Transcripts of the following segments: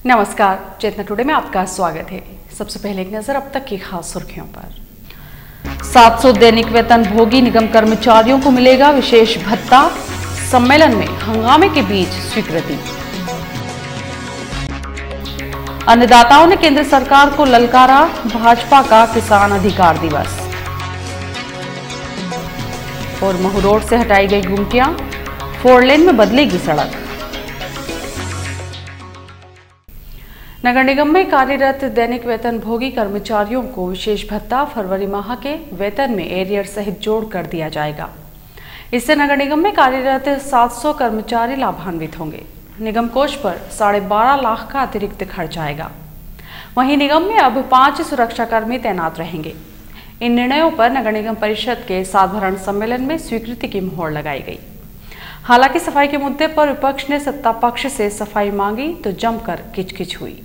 नमस्कार, चेतना टुडे में आपका स्वागत है। सबसे पहले एक नजर अब तक की खास सुर्खियों पर। 700 दैनिक वेतन भोगी निगम कर्मचारियों को मिलेगा विशेष भत्ता, सम्मेलन में हंगामे के बीच स्वीकृति। अन्नदाताओं ने केंद्र सरकार को ललकारा, भाजपा का किसान अधिकार दिवस। और महू रोड से हटाई गई गुमटियां, 4 लेन में बदलेगी सड़क। नगर निगम में कार्यरत दैनिक वेतन भोगी कर्मचारियों को विशेष भत्ता फरवरी माह के वेतन में एरियर सहित जोड़ कर दिया जाएगा। इससे नगर निगम में कार्यरत 700 कर्मचारी लाभान्वित होंगे। निगम कोष पर 12.5 लाख का अतिरिक्त खर्च आएगा। वहीं निगम में अब 5 सुरक्षाकर्मी तैनात रहेंगे। इन निर्णयों पर नगर निगम परिषद के साधारण सम्मेलन में स्वीकृति की मुहर लगाई गई। हालांकि सफाई के मुद्दे पर विपक्ष ने सत्ता पक्ष से सफाई मांगी तो जमकर किचकिच हुई।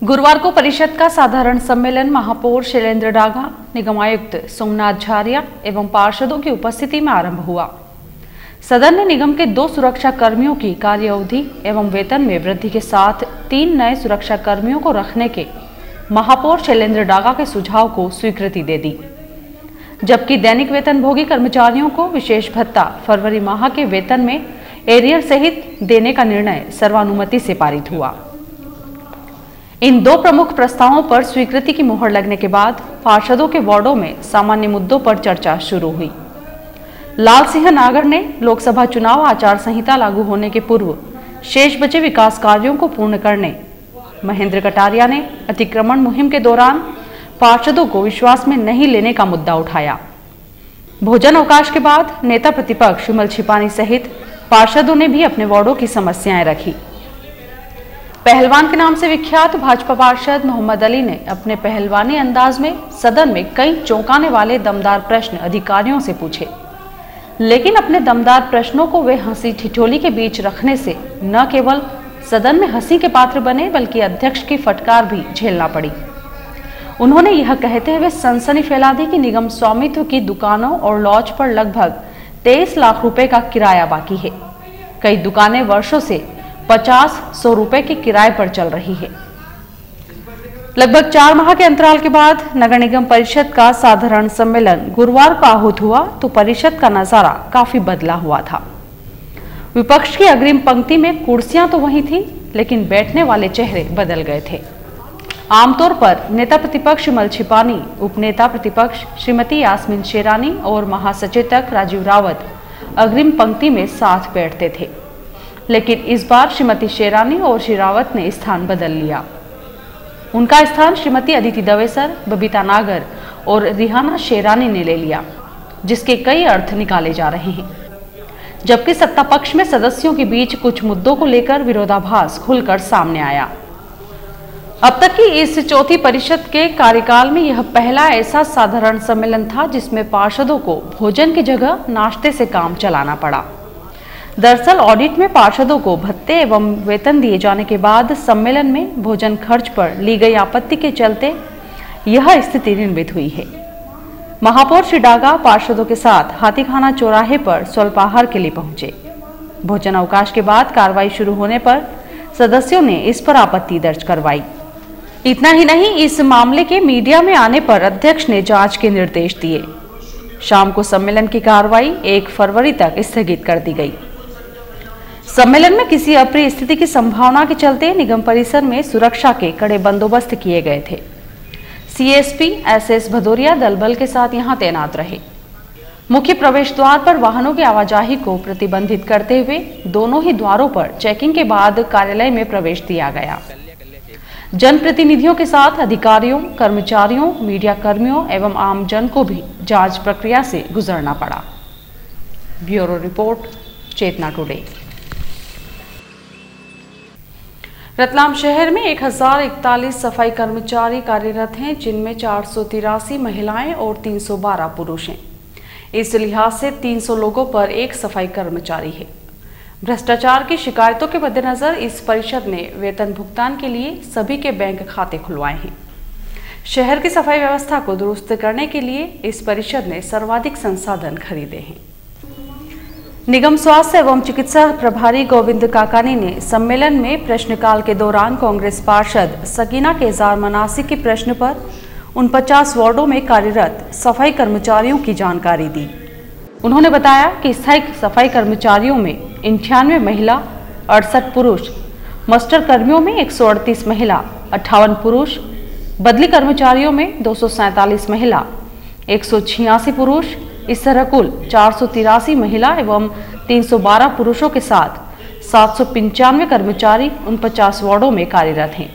गुरुवार को परिषद का साधारण सम्मेलन महापौर शैलेंद्र डागा, निगम आयुक्त सोमनाथ झारिया एवं पार्षदों की उपस्थिति में आरंभ हुआ। सदन ने निगम के 2 सुरक्षा कर्मियों की कार्य अवधि एवं वेतन में वृद्धि के साथ 3 नए सुरक्षा कर्मियों को रखने के महापौर शैलेंद्र डागा के सुझाव को स्वीकृति दे दी, जबकि दैनिक वेतन भोगी कर्मचारियों को विशेष भत्ता फरवरी माह के वेतन में एरियर सहित देने का निर्णय सर्वानुमति से पारित हुआ। इन 2 प्रमुख प्रस्तावों पर स्वीकृति की मुहर लगने के बाद पार्षदों के वार्डों में सामान्य मुद्दों पर चर्चा शुरू हुई। लाल सिंह नागर ने लोकसभा चुनाव आचार संहिता लागू होने के पूर्व शेष बचे विकास कार्यों को पूर्ण करने, महेंद्र कटारिया ने अतिक्रमण मुहिम के दौरान पार्षदों को विश्वास में नहीं लेने का मुद्दा उठाया। भोजन अवकाश के बाद नेता प्रतिपक्ष विमल छिपानी सहित पार्षदों ने भी अपने वार्डों की समस्याएं रखी। पहलवान के नाम से विख्यात भाजपा पार्षद मोहम्मद अली ने अपने पहलवानी अंदाज में सदन में कई चौंकाने वाले दमदार प्रश्न अधिकारियों से पूछे, लेकिन अपने दमदार प्रश्नों को वे हंसी ठिठोली के बीच रखने से न केवल सदन में हंसी के पात्र बने बल्कि अध्यक्ष की फटकार भी झेलना पड़ी। उन्होंने यह कहते हुए सनसनी फैला दी कि निगम स्वामित्व की दुकानों और लॉज पर लगभग 23 लाख रुपए का किराया बाकी है। कई दुकानें वर्षों से 50-100 रुपए के किराए पर चल रही है। लगभग 4 माह के अंतराल के बाद नगर निगम परिषद का साधारण सम्मेलन गुरुवार को आहूत हुआ तो परिषद का नजारा काफी बदला हुआ था। विपक्ष की अग्रिम पंक्ति में कुर्सियां तो वही थी, लेकिन बैठने वाले चेहरे बदल गए थे। आमतौर पर नेता प्रतिपक्ष विमल छिपानी, उपनेता प्रतिपक्ष श्रीमती यास्मीन शेरानी और महासचेतक राजीव रावत अग्रिम पंक्ति में साथ बैठते थे, लेकिन इस बार श्रीमती शेरानी और श्री रावत ने स्थान बदल लिया। उनका स्थान श्रीमती अदिति दवेसर, बबीता नागर और रिहाना शेरानी ने ले लिया, जिसके कई अर्थ निकाले जा रहे हैं। जबकि सत्ता पक्ष में सदस्यों के बीच कुछ मुद्दों को लेकर विरोधाभास खुलकर सामने आया। अब तक की इस चौथी परिषद के कार्यकाल में यह पहला ऐसा साधारण सम्मेलन था जिसमें पार्षदों को भोजन की जगह नाश्ते से काम चलाना पड़ा। दरअसल ऑडिट में पार्षदों को भत्ते एवं वेतन दिए जाने के बाद सम्मेलन में भोजन खर्च पर ली गई आपत्ति के चलते यह स्थिति निर्मित हुई है। महापौर श्री डागा पार्षदों के साथ हाथीखाना चौराहे पर स्वल्पाहार के लिए पहुंचे। भोजन अवकाश के बाद कार्रवाई शुरू होने पर सदस्यों ने इस पर आपत्ति दर्ज करवाई। इतना ही नहीं, इस मामले के मीडिया में आने पर अध्यक्ष ने जांच के निर्देश दिए। शाम को सम्मेलन की कार्रवाई 1 फरवरी तक स्थगित कर दी गई। सम्मेलन में किसी अप्रिय स्थिति की संभावना के चलते निगम परिसर में सुरक्षा के कड़े बंदोबस्त किए गए थे। सीएसपी एसएस भदौरिया दल बल के साथ यहां तैनात रहे। मुख्य प्रवेश द्वार पर वाहनों की आवाजाही को प्रतिबंधित करते हुए दोनों ही द्वारों पर चेकिंग के बाद कार्यालय में प्रवेश दिया गया। जनप्रतिनिधियों के साथ अधिकारियों, कर्मचारियों, मीडिया कर्मियों एवं आमजन को भी जांच प्रक्रिया से गुजरना पड़ा। ब्यूरो रिपोर्ट, चेतना टुडे। रतलाम शहर में 1041 सफाई कर्मचारी कार्यरत हैं, जिनमें 483 महिलाएं और 312 पुरुष हैं। इस लिहाज से 300 लोगों पर एक सफाई कर्मचारी है। भ्रष्टाचार की शिकायतों के मद्देनजर इस परिषद ने वेतन भुगतान के लिए सभी के बैंक खाते खुलवाए हैं। शहर की सफाई व्यवस्था को दुरुस्त करने के लिए इस परिषद ने सर्वाधिक संसाधन खरीदे हैं। निगम स्वास्थ्य एवं चिकित्सा प्रभारी गोविंद काकानी ने सम्मेलन में प्रश्नकाल के दौरान कांग्रेस पार्षद सकीना केजार मनासी के प्रश्न पर उन 50 वार्डों में कार्यरत सफाई कर्मचारियों की जानकारी दी। उन्होंने बताया कि स्थायी सफाई कर्मचारियों में 98 महिला, 68 पुरुष, मस्टर कर्मियों में 138 महिला, 58 पुरुष, बदली कर्मचारियों में 247 महिला, 186 पुरुष, इस तरह कुल 483 महिला एवं 312 पुरुषों के साथ 795 कर्मचारी उन 50 वार्डों में कार्यरत हैं।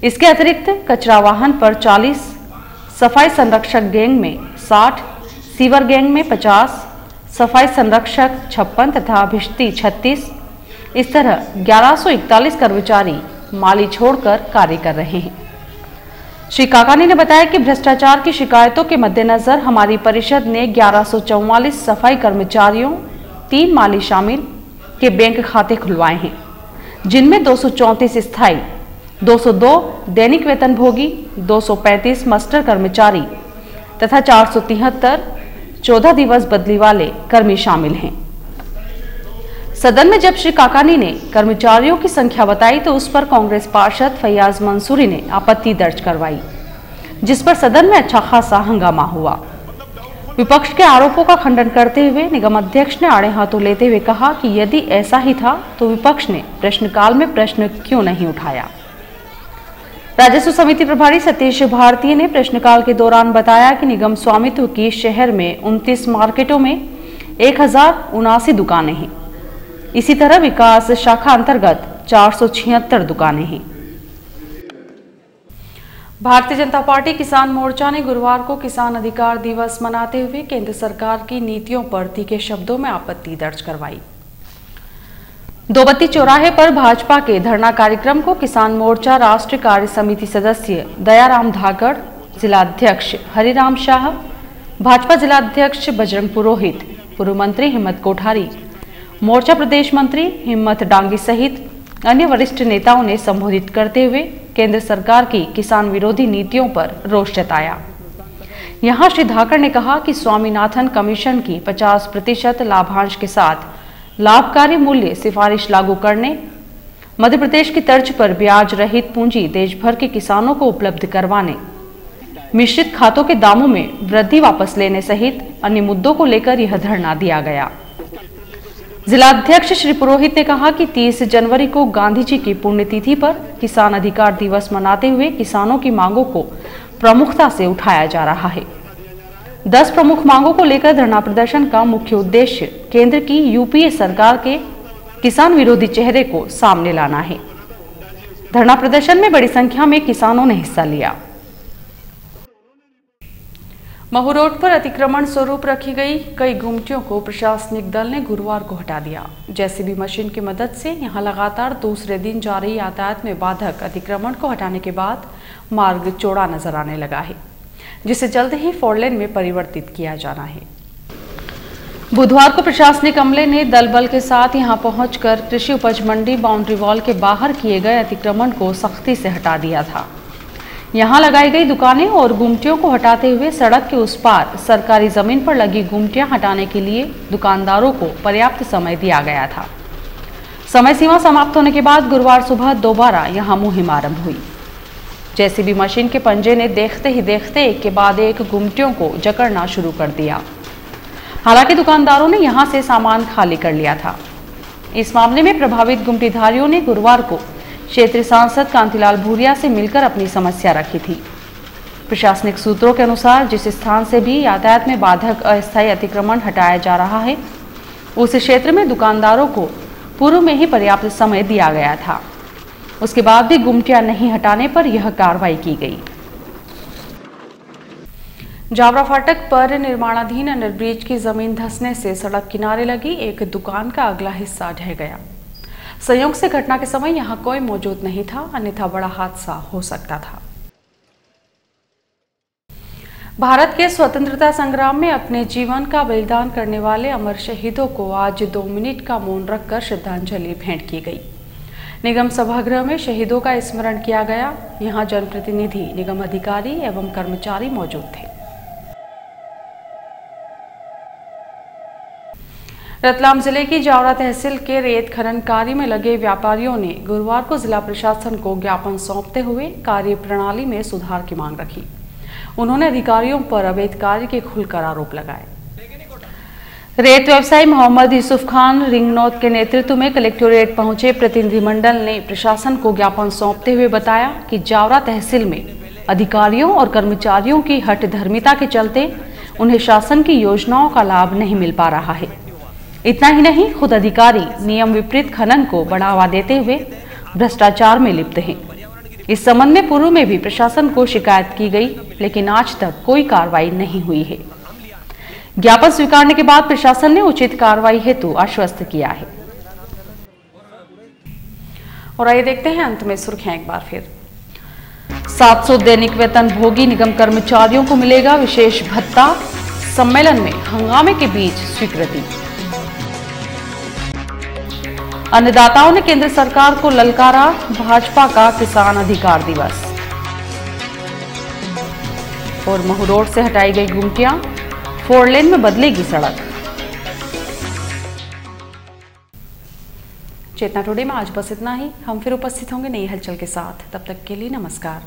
इसके अतिरिक्त कचरा वाहन पर 40, सफाई संरक्षक गैंग में 60, सीवर गैंग में 50, सफाई संरक्षक 56 तथा भिश्ती 36, इस तरह 1141 कर्मचारी माली छोड़कर कार्य कर रहे हैं। श्री काकानी ने बताया कि भ्रष्टाचार की शिकायतों के मद्देनजर हमारी परिषद ने 1144 सफाई कर्मचारियों, 3 माली शामिल के बैंक खाते खुलवाए हैं, जिनमें 234 स्थायी, 202 दैनिक वेतनभोगी, 235 मास्टर कर्मचारी तथा 473 14 दिवस बदली वाले कर्मी शामिल हैं। सदन में जब श्री काकानी ने कर्मचारियों की संख्या बताई तो उस पर कांग्रेस पार्षद फैयाज मंसूरी ने आपत्ति दर्ज करवाई, जिस पर सदन में अच्छा खासा हंगामा हुआ। विपक्ष के आरोपों का खंडन करते हुए निगम अध्यक्ष ने आड़े हाथों लेते हुए कहा कि यदि ऐसा ही था तो विपक्ष ने प्रश्नकाल में प्रश्न क्यों नहीं उठाया। राजस्व समिति प्रभारी सतीश भारतीय ने प्रश्नकाल के दौरान बताया कि निगम स्वामित्व की शहर में 29 मार्केटों में 1079 दुकानें हैं। इसी तरह विकास शाखा अंतर्गत 476 दुकानें हैं। भारतीय जनता पार्टी किसान मोर्चा ने गुरुवार को किसान अधिकार दिवस मनाते हुए केंद्र सरकार की नीतियों पर तीखे शब्दों में आपत्ति दर्ज करवाई। दोबत्ती चौराहे पर भाजपा के धरना कार्यक्रम को किसान मोर्चा राष्ट्रीय कार्य समिति सदस्य दयाराम धाकड़, जिलाध्यक्ष हरिराम शाह, भाजपा जिलाध्यक्ष बजरंग पुरोहित, पूर्व मंत्री हिम्मत कोठारी, मोर्चा प्रदेश मंत्री हिम्मत डांगी सहित अन्य वरिष्ठ नेताओं ने संबोधित करते हुए केंद्र सरकार की किसान विरोधी नीतियों पर रोष जताया। यहां श्री धाकड़ ने कहा कि स्वामीनाथन कमीशन की 50% लाभांश के साथ लाभकारी मूल्य सिफारिश लागू करने, मध्य प्रदेश की तर्ज पर ब्याज रहित पूंजी देश भर के किसानों को उपलब्ध करवाने, मिश्रित खातों के दामों में वृद्धि वापस लेने सहित अन्य मुद्दों को लेकर यह धरना दिया गया। जिलाध्यक्ष श्री पुरोहित ने कहा कि 30 जनवरी को गांधी जी की पुण्यतिथि पर किसान अधिकार दिवस मनाते हुए किसानों की मांगों को प्रमुखता से उठाया जा रहा है। 10 प्रमुख मांगों को लेकर धरना प्रदर्शन का मुख्य उद्देश्य केंद्र की यूपीए सरकार के किसान विरोधी चेहरे को सामने लाना है। धरना प्रदर्शन में बड़ी संख्या में किसानों ने हिस्सा लिया। महू रोड पर अतिक्रमण स्वरूप रखी गई कई गुमटियों को प्रशासनिक दल ने गुरुवार को हटा दिया। जेसीबी मशीन की मदद से यहां लगातार दूसरे दिन जारी यातायात में बाधक अतिक्रमण को हटाने के बाद मार्ग चौड़ा नजर आने लगा है, जिसे जल्द ही 4 लेन में परिवर्तित किया जाना है। बुधवार को प्रशासनिक अमले ने दल बल के साथ यहां पहुंचकर कृषि उपज मंडी बाउंड्री वॉल के बाहर किए गए अतिक्रमण को सख्ती से हटा दिया था। यहां लगाई गई दुकानें और गुमटियों को हटाते हुए सड़क के उस पार सरकारी जमीन पर लगी गुमटियां हटाने के लिए दुकानदारों को पर्याप्त समय दिया गया था। समय सीमा समाप्त होने के बाद गुरुवार सुबह दोबारा यहां मुहिम आरंभ हुई। जेसीबी मशीन के पंजे ने देखते ही देखते एक के बाद एक गुमटियों को जकड़ना शुरू कर दिया। हालांकि दुकानदारों ने यहां से सामान खाली कर लिया था। इस मामले में प्रभावित गुमटीधारियों ने गुरुवार को क्षेत्रीय सांसद कांतिलाल भूरिया से मिलकर अपनी समस्या रखी थी। प्रशासनिक सूत्रों के अनुसार जिस स्थान से भी यातायात में बाधक अस्थायी अतिक्रमण हटाया जा रहा है, उस क्षेत्र में दुकानदारों को पूर्व में ही पर्याप्त समय दिया गया था। उसके बाद भी गुमटियां नहीं हटाने पर यह कार्रवाई की गई। जावरा फाटक पर निर्माणाधीन अंडरब्रिज की जमीन धंसने से सड़क किनारे लगी एक दुकान का अगला हिस्सा ढह गया। संयोग से घटना के समय यहां कोई मौजूद नहीं था, अन्यथा बड़ा हादसा हो सकता था। भारत के स्वतंत्रता संग्राम में अपने जीवन का बलिदान करने वाले अमर शहीदों को आज 2 मिनट का मौन रखकर श्रद्धांजलि भेंट की गई। निगम सभागृह में शहीदों का स्मरण किया गया। यहां जनप्रतिनिधि, निगम अधिकारी एवं कर्मचारी मौजूद थे। रतलाम जिले की जावरा तहसील के रेत खनन कार्य में लगे व्यापारियों ने गुरुवार को जिला प्रशासन को ज्ञापन सौंपते हुए कार्य प्रणाली में सुधार की मांग रखी। उन्होंने अधिकारियों पर अवैध कार्य के खुलकर आरोप लगाए। रेत व्यवसायी मोहम्मद यूसुफ खान रिंगनौत के नेतृत्व में कलेक्टोरेट पहुंचे प्रतिनिधिमंडल ने प्रशासन को ज्ञापन सौंपते हुए बताया कि जावरा तहसील में अधिकारियों और कर्मचारियों की हठधर्मिता के चलते उन्हें शासन की योजनाओं का लाभ नहीं मिल पा रहा है। इतना ही नहीं, खुद अधिकारी नियम विपरीत खनन को बढ़ावा देते हुए भ्रष्टाचार में लिप्त हैं। इस संबंध में पूर्व में भी प्रशासन को शिकायत की गई, लेकिन आज तक कोई कार्रवाई नहीं हुई है। ज्ञापन स्वीकारने के बाद प्रशासन ने उचित कार्रवाई हेतु आश्वस्त किया है। और आइए देखते हैं अंत में सुर्खियां एक बार फिर। 700 दैनिक वेतन भोगी निगम कर्मचारियों को मिलेगा विशेष भत्ता, सम्मेलन में हंगामे के बीच स्वीकृति। अन्नदाताओं ने केंद्र सरकार को ललकारा भाजपा का किसान अधिकार दिवस। और महू रोड से हटाई गई गुमटियां, 4 लेन में बदलेगी सड़क। चेतना टुडे में आज बस इतना ही। हम फिर उपस्थित होंगे नई हलचल के साथ। तब तक के लिए नमस्कार।